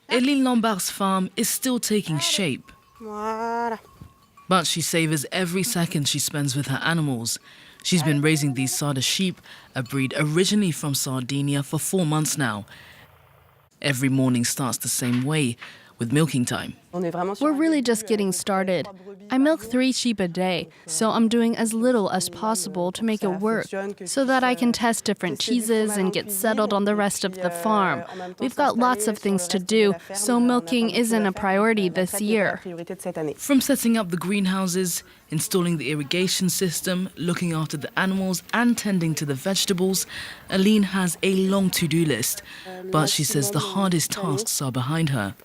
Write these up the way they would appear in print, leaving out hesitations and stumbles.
Eline Lombard's farm is still taking shape. Voilà. But she savors every second she spends with her animals. She's been raising these Sarda sheep, a breed originally from Sardinia, for 4 months now. Every morning starts the same way, with milking time. We're really just getting started. I milk 3 sheep a day, so I'm doing as little as possible to make it work, so that I can test different cheeses and get settled on the rest of the farm. We've got lots of things to do, so milking isn't a priority this year. From setting up the greenhouses, installing the irrigation system, looking after the animals and tending to the vegetables, Eline has a long to-do list. But she says the hardest tasks are behind her.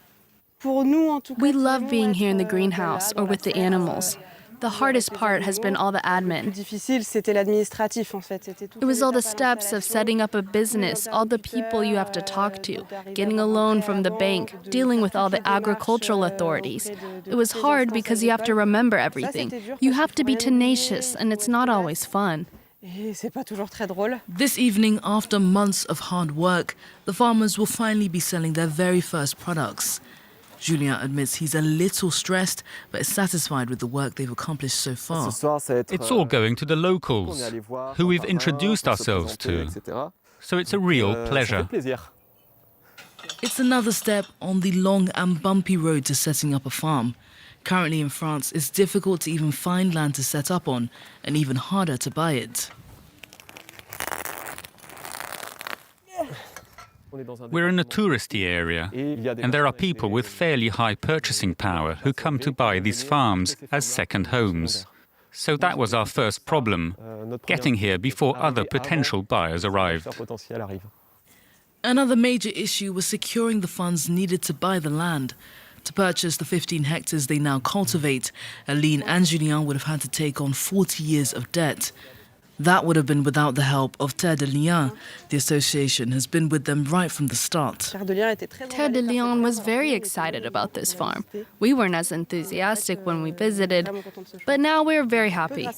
We love being here in the greenhouse or with the animals. The hardest part has been all the admin. It was all the steps of setting up a business, all the people you have to talk to, getting a loan from the bank, dealing with all the agricultural authorities. It was hard because you have to remember everything. You have to be tenacious, and it's not always fun. This evening, after months of hard work, the farmers will finally be selling their very first products. Julien admits he's a little stressed, but is satisfied with the work they've accomplished so far. It's all going to the locals, who we've introduced ourselves to. So it's a real pleasure. It's another step on the long and bumpy road to setting up a farm. Currently in France, it's difficult to even find land to set up on, and even harder to buy it. We're in a touristy area, and there are people with fairly high purchasing power who come to buy these farms as second homes. So that was our first problem, getting here before other potential buyers arrived. Another major issue was securing the funds needed to buy the land. To purchase the 15 hectares they now cultivate, Eline and Julien would have had to take on 40 years of debt. That would have been without the help of Terre de Liens. The association has been with them right from the start. Terre de Liens was very excited about this farm. We weren't as enthusiastic when we visited, but now we're very happy.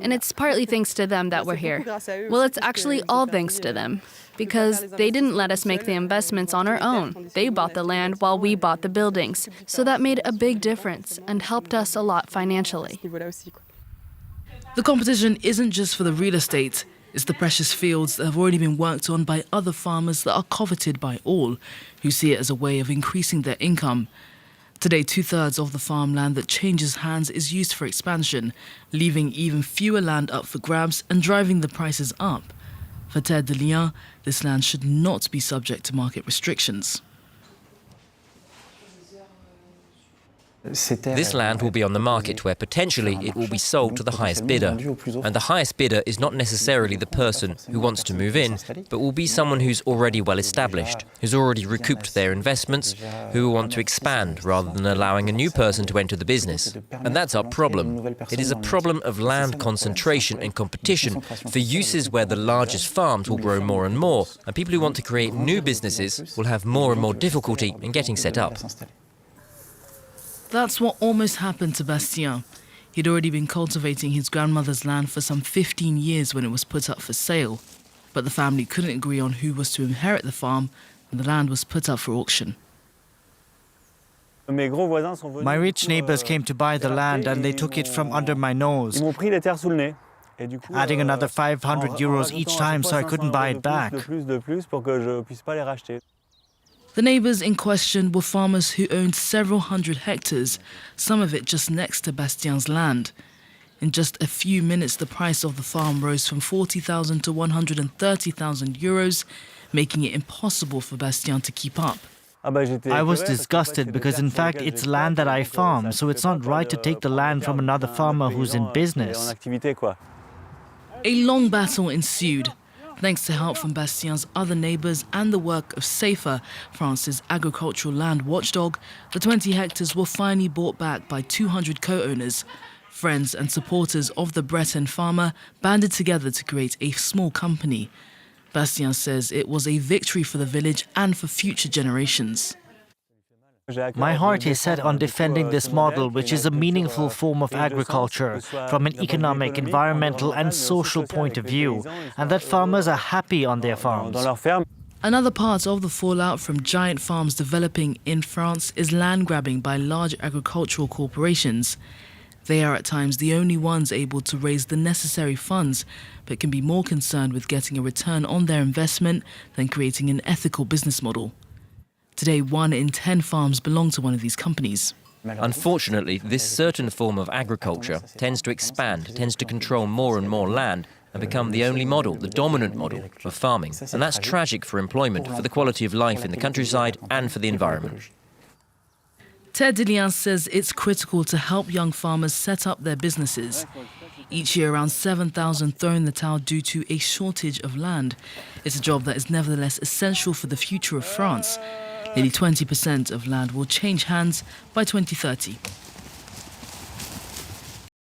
And it's partly thanks to them that we're here. Well, it's actually all thanks to them, because they didn't let us make the investments on our own. They bought the land while we bought the buildings. So that made a big difference and helped us a lot financially. The competition isn't just for the real estate, it's the precious fields that have already been worked on by other farmers that are coveted by all, who see it as a way of increasing their income. Today, 2/3 of the farmland that changes hands is used for expansion, leaving even fewer land up for grabs and driving the prices up. For Terre de Liens, this land should not be subject to market restrictions. This land will be on the market where potentially it will be sold to the highest bidder. And the highest bidder is not necessarily the person who wants to move in, but will be someone who's already well established, who's already recouped their investments, who will want to expand rather than allowing a new person to enter the business. And that's our problem. It is a problem of land concentration and competition for uses where the largest farms will grow more and more, and people who want to create new businesses will have more and more difficulty in getting set up. That's what almost happened to Bastien. He'd already been cultivating his grandmother's land for some 15 years when it was put up for sale. But the family couldn't agree on who was to inherit the farm, and the land was put up for auction. My rich neighbors came to buy the land and they took it from under my nose, adding another 500 euros each time so I couldn't buy it back. The neighbours in question were farmers who owned several hundred hectares, some of it just next to Bastien's land. In just a few minutes, the price of the farm rose from 40,000 to 130,000 euros, making it impossible for Bastien to keep up. I was disgusted because in fact it's land that I farm, so it's not right to take the land from another farmer who's in business. A long battle ensued. Thanks to help from Bastien's other neighbours and the work of SAFER, France's agricultural land watchdog, the 20 hectares were finally bought back by 200 co-owners. Friends and supporters of the Breton farmer banded together to create a small company. Bastien says it was a victory for the village and for future generations. My heart is set on defending this model, which is a meaningful form of agriculture from an economic, environmental and social point of view, and that farmers are happy on their farms. Another part of the fallout from giant farms developing in France is land grabbing by large agricultural corporations. They are at times the only ones able to raise the necessary funds, but can be more concerned with getting a return on their investment than creating an ethical business model. Today, 1 in 10 farms belong to one of these companies. Unfortunately, this certain form of agriculture tends to expand, tends to control more and more land, and become the only model, the dominant model of farming. And that's tragic for employment, for the quality of life in the countryside and for the environment. Ted Delian says it's critical to help young farmers set up their businesses. Each year, around 7,000 throw in the towel due to a shortage of land. It's a job that is nevertheless essential for the future of France. Nearly 20% of land will change hands by 2030.